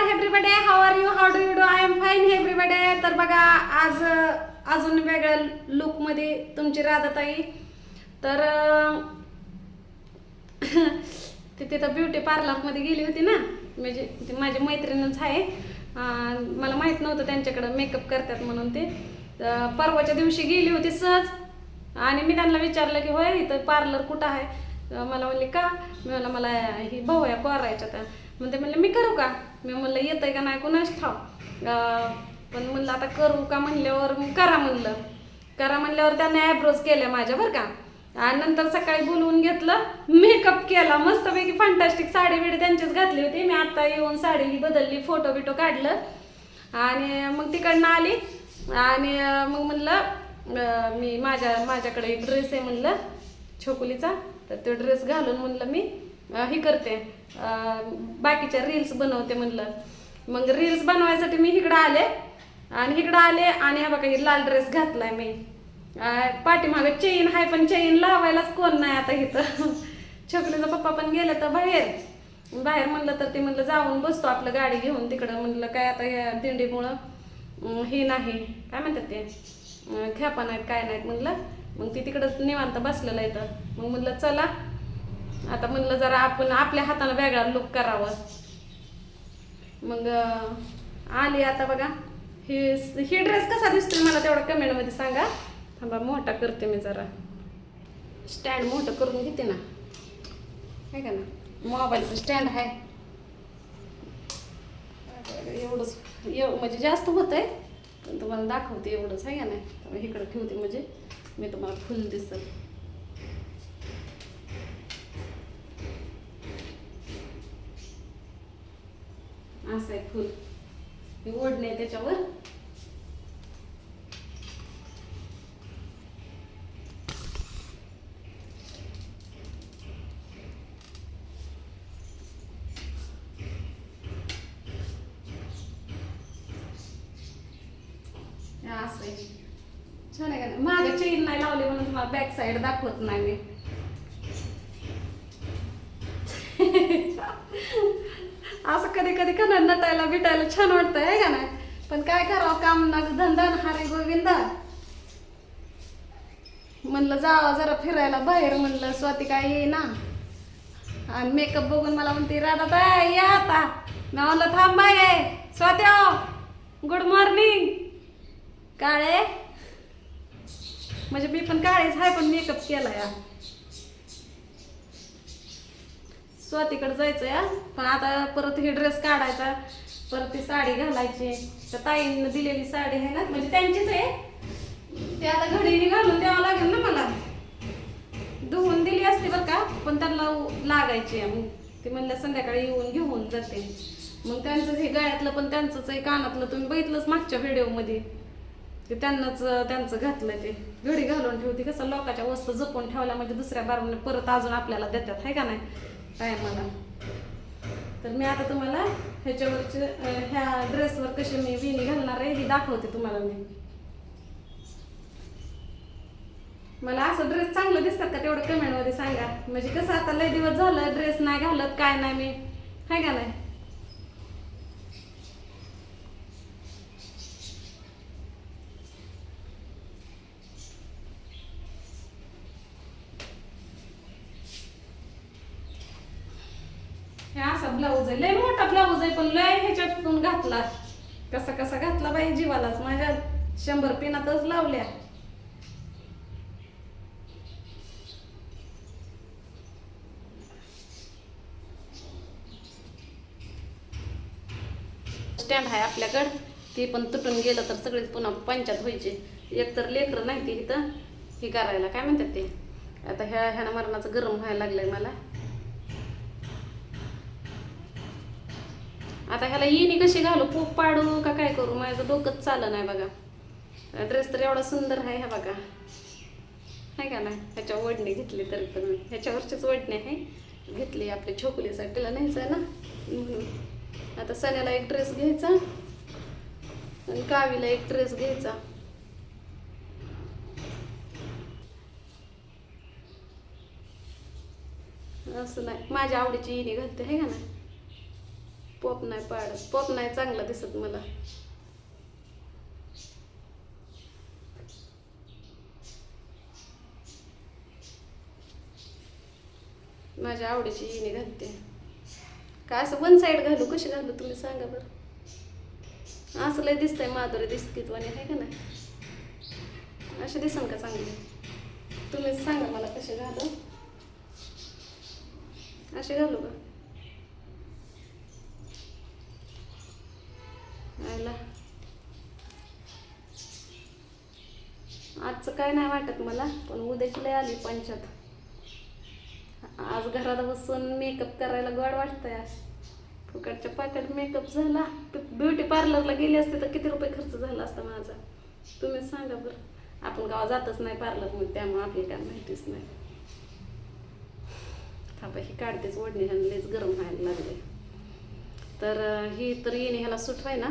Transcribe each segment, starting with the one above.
Everybody, how are you, how do you do? I am fine everybody. तर बघा, आज अजून वेगळ्या लुकमध्ये तुमची राधाताई. तर ती तिथं ब्युटी पार्लरमध्ये गेली होती ना, म्हणजे ती माझी मैत्रीणच आहे. मला माहीत नव्हतं त्यांच्याकडं मेकअप करतात म्हणून. ते परवाच्या दिवशी गेली होती सहज, आणि मी त्यांना विचारलं की होय इथं पार्लर कुठं आहे. मला म्हणले का? मी म्हणलं मला ही भाऊया करायच्या त्या. म्हणते म्हणलं मी करू का? मी म्हणलं येतंय का नाही कोणाच ठाव. पण म्हणलं आता करू का म्हणल्यावर करा म्हणल्यावर त्याने ॲब्रोज केल्या माझ्या बरं का. आणि नंतर सकाळी बोलवून घेतलं, मेकअप केला मस्तपैकी. फंटास्टिक साडी बिडी त्यांचीच घातली होती. मी आता येऊन साडी ही बदलली, फोटो बिटो काढलं, आणि मग तिकडनं आली. आणि मग म्हणलं मी माझ्याकडे एक ड्रेस आहे म्हणलं छोकुलीचा, तर तो ड्रेस घालून म्हणलं मी ही करते, बाकीच्या रील्स बनवते म्हणलं. मग रील्स बनवायसाठी मी इकडं आले, आणि हा बघा ही लाल ड्रेस घातलाय मी. पाठीमागे चेन आहे, पण चेन लावायलाच कोण नाही आता इथं. छोकरीचा पप्पा पण गेलं तर बाहेर म्हणलं, तर ते म्हणलं जाऊन बसतो आपलं गाडी घेऊन तिकडं. म्हणलं काय आता या दिंडीमुळं हे नाही, काय म्हणतात ते, खेपा नाहीत काय नाहीत म्हणलं. मग ती तिकडं निवांत बसलेलं आहे. तर मग म्हणलं चला आता, म्हणलं जरा आपण आपल्या हातानं वेगळा लुक करावं. मग आली आता बघा. ही ड्रेस कसा दिसतोय मला तेवढा कमेंटमध्ये सांगा. थांबा मोठा करते मी जरा, स्टँड मोठं करून घेते ना, आहे का ना, मोबाईलचं स्टँड आहे. एवढंच म्हणजे जास्त होत आहे, पण तुम्हाला दाखवते एवढंच आहे का नाही. त्यामुळे इकडं ठेवते म्हणजे मी तुम्हाला फुल दिसल. असं आहे फुल, हे ओढणे आहे त्याच्यावर. असं आहे, छान आहे का नाही. मागे चेन नाही लावली म्हणून तुम्हाला बॅक साईड दाखवत नाही मी. असं कधी कधी का नटायला बिटायला छान वाटतं आहे का नाही. पण काय करावं, काम ना धंदा हारे गोविंदा. म्हणलं जावा जरा फिरायला बाहेर, म्हणलं स्वाती काय ये ना. आणि मेकअप बघून मला म्हणते राधाताई या आता. मी म्हणलं थांब बाय स्वाती, गुड मॉर्निंग. काळे म्हणजे मी पण काळेच आहे, पण मेकअप केला या. स्वातीकडे जायचं या, पण आता परत हे ड्रेस काढायचा, परत ती साडी घालायची. तर ताईंनी दिलेली साडी आहे ना, म्हणजे त्यांचीच आहे, ते आता घडीने घालून द्यावं लागेल ना मला. धुवून दिली असते बरं का, पण त्यांना लागायची. मग ते म्हणलं संध्याकाळी येऊन घेऊन जाते. मग त्यांचं हे गळ्यातलं पण त्यांचंच आहे, कानातलं तुम्ही बघितलंच मागच्या व्हिडिओमध्ये, ते त्यांचं घातलं. ते घडी घालून ठेवते. कसं लोकांच्या वस्तू जपून ठेवल्या म्हणजे दुसऱ्या बारून परत अजून आपल्याला देतात, आहे का नाही काय मला. तर मी आता तुम्हाला ह्याच्यावरचे ह्या ड्रेसवर कशी मी वेणी घालणार आहे हे दाखवते तुम्हाला मी. मला असं ड्रेस चांगलं दिसतात का तेवढं कमेंटमध्ये सांगा. म्हणजे कसं आता लय दिवस झालं ड्रेस नाही घालत काय नाही मी, आहे का नाही. हे असा ब्लाऊज आहे, लय मोठा ब्लाऊज आहे, पण लय ह्याच्यातून घातला. कसा घातला बाई, जीवालाच माझ्या 100 पिनातच लावल्या. स्टँड आहे आपल्याकडं, ते पण तुटून गेलं तर सगळेच पुन्हा पंचायत व्हायचे. एकतर लेकरं नाही ते इथं हे करायला, काय म्हणतात ते. आता ह्यानं मरणाचं गरम व्हायला लागलंय मला. आता ह्याला येणी कशी घालू, पूप पाडू का काय करू, माझं डोकंच चाललं नाही बघा. ड्रेस तर एवढा सुंदर आहे, ह्या बघा आहे का नाही. ह्याच्या ओढणी घेतली तरी पण मी ह्याच्यावरचीच ओढणी आहे घेतली, आपल्या छोकलीसाठी तिला न्यायचं आहे ना म्हणून. आता सण्याला एक ड्रेस घ्यायचा आणि कावीला एक ड्रेस घ्यायचा. असं नाही, माझ्या आवडीची येणी घालते आहे का नाही. पॉप नाही पाडत, पॉप नाही चांगला दिसत मला. माझ्या आवडीची इणी घालते. काय असं वन साईड घालू, कशी घालू तुम्ही सांगा बरं. असं लय दिसतंय माधुरी दिसकीतवाणी आहे का नाही? असे दिसन का चांगले? तुम्हीच सांगा मला कसे घालू. असे घालू का? आयला आजचं काय नाही वाटत मला, पण उद्याची लय आली पंचायत. आज घरात बसून मेकअप करायला गोड वाटतंय. फुकटच्या पाकट मेकअप झाला. ब्युटी पार्लरला गेली असते तर किती रुपये खर्च झाला असता माझा, तुम्हीच सांगा बरं. आपण गावात जातच नाही पार्लरमध्ये, त्यामुळे आपल्याला काय माहितीच नाही. थांबा ही काढतेच ओढणी, ह्याला गरम व्हायला लागले. तर ही तर येणे ह्याला सुट व्हाय ना,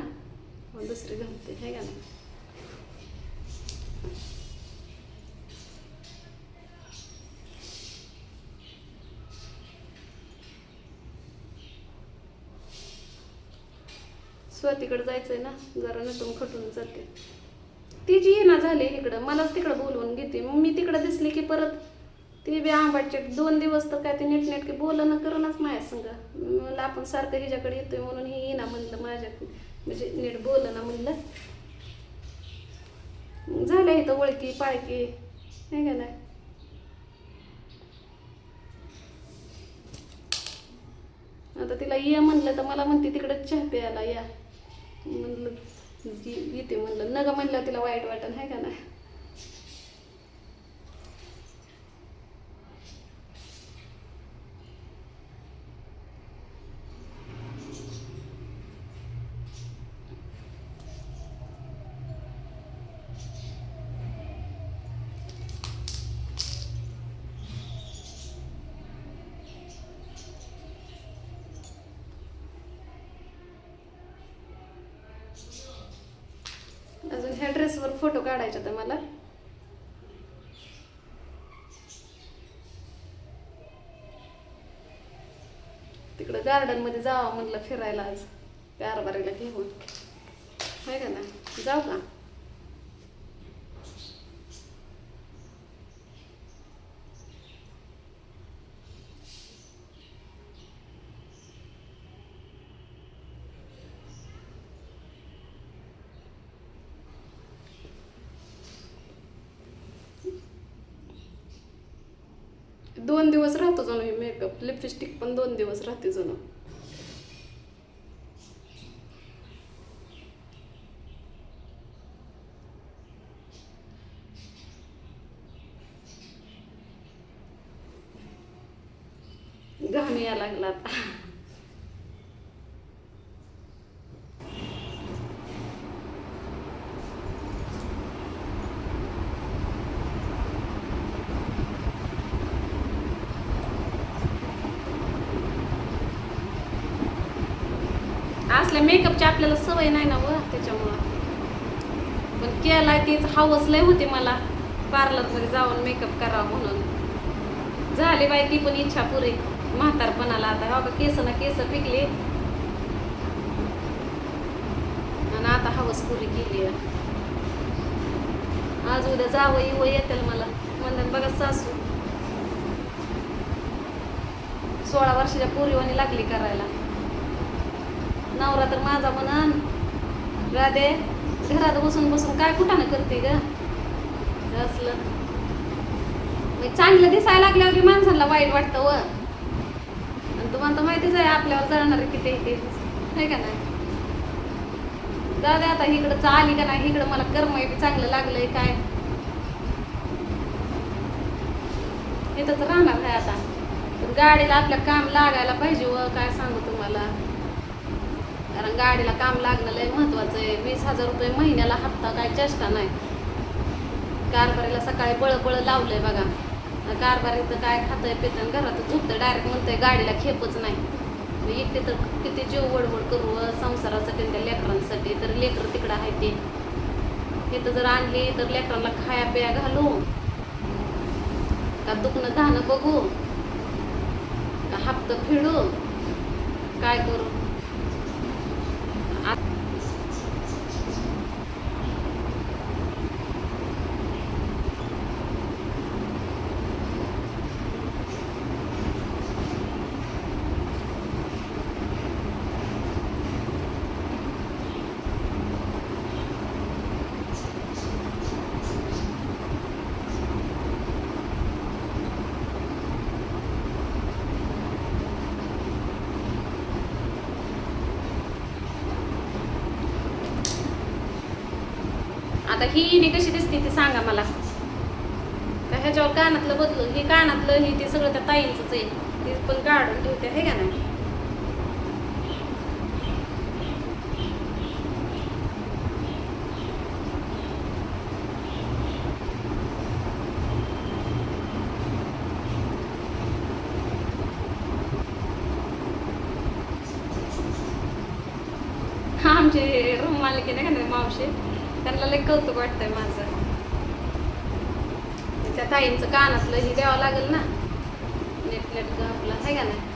मग दुसरी घालते आहे का ना. स्वातीकडे जायचंय ना, जरा नटून खटून जाते. ती जी येणं झाली इकडं, मलाच तिकडं बोलवून घेते. मग मी तिकडं दिसली की परत ती बी आंबाटचे 2 दिवस तर काय ते नीटनेटके बोलणं करूनच माझ्या संग. मला आपण सारखं हिच्याकडे येतोय म्हणून ही येईना म्हणलं माझ्या, म्हणजे नीट बोलणं म्हणलं. झाल्या इथं ओळखी पाळकी आहे का नाही. आता तिला ये म्हणलं तर मला म्हणते तिकडं चहा प्यायला या म्हणलं, येते म्हणलं. नग म्हणलं तिला वाईट वाटण आहे का नाही. अजून ह्या ड्रेसवर फोटो काढायचे तर मला. तिकडं गार्डन मध्ये जावं म्हणलं फिरायला आज, कारभारीला घेऊन आहे का ना. जाऊ का? दोन दिवस राहतो जणू हे मेकअप, लिपस्टिक पण 2 दिवस राहते जणू. घाम यायला लागला आता. असल्या मेकअपची आपल्याला सवय नाही ना व, त्याच्यामुळं. पण केला तीच हवस लय होती मला पार्लरमध्ये जाऊन मेकअप करावा म्हणून. झाली बाई ती पण इच्छा पुरी म्हातारपणाला. आता हो का केस ना केस पिकली आणि आता हवस पुरी केली. आज उद्या जावं येऊ येतील मला म्हणून. बघा सासू 16 वर्षाच्या पोरीवानी लागली करायला. नवरा तर माझा म्हणन राधे घरात बसून बसून काय कुठानं करते ग असलं. चांगलं दिसायला लागल्यावर माणसाला वाईट वाटतं व. आणि तुम्हाला तर माहितीच आहे आपल्यावर जळणार किती ते आहे का नाही. जाऊ दे आता, इकडं आली का नाही, इकडं मला कर्म चांगलं लागलंय काय, इथंच राहणार आहे आता. पण गाडीला आपल्या काम लागायला पाहिजे व, काय सांगू तुम्हाला. कारण गाडीला काम लागणं लय महत्वाचं आहे. 20,000 रुपये महिन्याला हप्ता काय चेष्टा नाही. कारभारीला सकाळी बळ लावलंय बघा. कारभारी तर काय खातंय पितंय घरात झोपतंय, डायरेक्ट म्हणतंय गाडीला खेपच नाही. मी एकटे तर किती जीव वडवड करू संसारासाठी त्या लेकरांसाठी. तर लेकरं तिकडं आहे ते इथं जर आणली तर लेकरांना खाया पिया घालू का दुखणं धानं बघू का हप्ता फेडू काय करू. आता ही कशी दिसते ती सांगा मला. का ह्याच्यावर कानातलं बदलून हे कानातलं ही ते सगळं त्या ताईंचंच आहे, ते पण काढून ठेवते हे का नाही. आमचे रूम मालकी नाही का नाही मावशी, त्यांना लय कौतुक वाटतंय माझं. त्या ताईंचं कानातलं ही द्यावं लागेल ना नेटनेट आपलं आहे का नाही.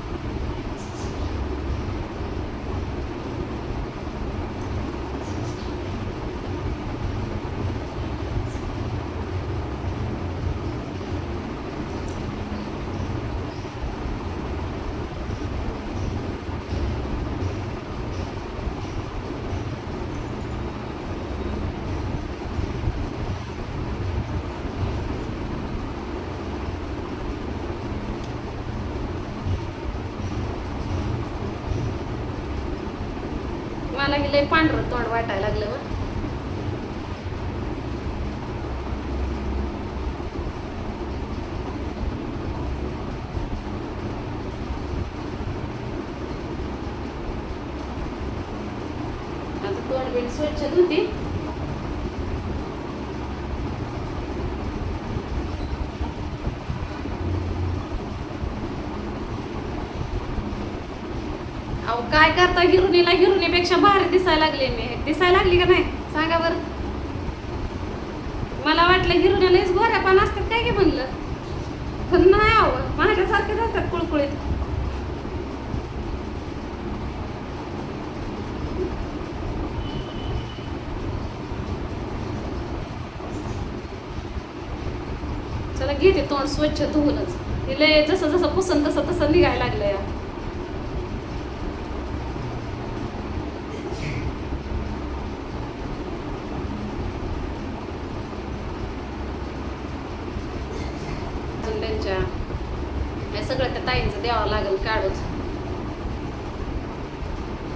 मला ही लय पांढरं तोंड वाटायला लागलं व. आता तोंड बिंड स्वच्छ धुते. अहो काय करता, हिरुनीपेक्षा भारी दिसायला लागले मी. दिसायला लागली का नाही सांगा बरं. मला वाटलं हिरुनीलाच गोऱ्या पण असतात काय की म्हणलं, पण नाही अहो माझ्यासारखेच असतात कुळकुळीत. चला घेते तोंड स्वच्छ धुवूनच. हे लय जसं जसं पुसन तसं तसं निघायला लागलं या. त्यांच्या हे सगळं त्या ताईंचं द्यावं लागेल काढूच.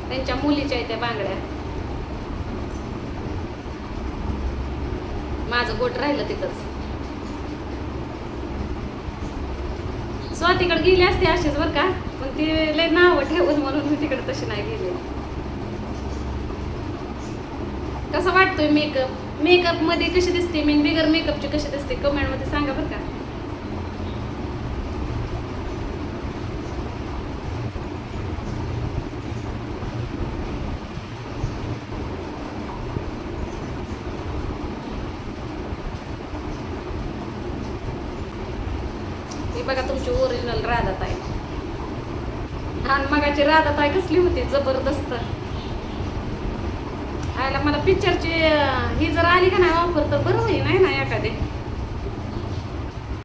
त्यांच्या मुलीच्या आहेत त्या बांगड्या. माझं गोट राहिलं तिथंच. स्वातीकडे गेली असते अशीच बरं का, पण ती लय नाव ठेवून म्हणून मी तिकडे तशी नाही गेली. कसा वाटतोय मेकअप मध्ये कशी दिसते मी, बिगर मेकअपची कशी दिसते कमेंट मध्ये सांगा बरं का. ही बघा तुमची ओरिजिनल राधाताई. आणि मगाची राधाताई कसली होती जबरदस्त. आयला मला पिक्चरची ही जर आली का नाही ऑफर तर बरं होईल नाही ना एखादी.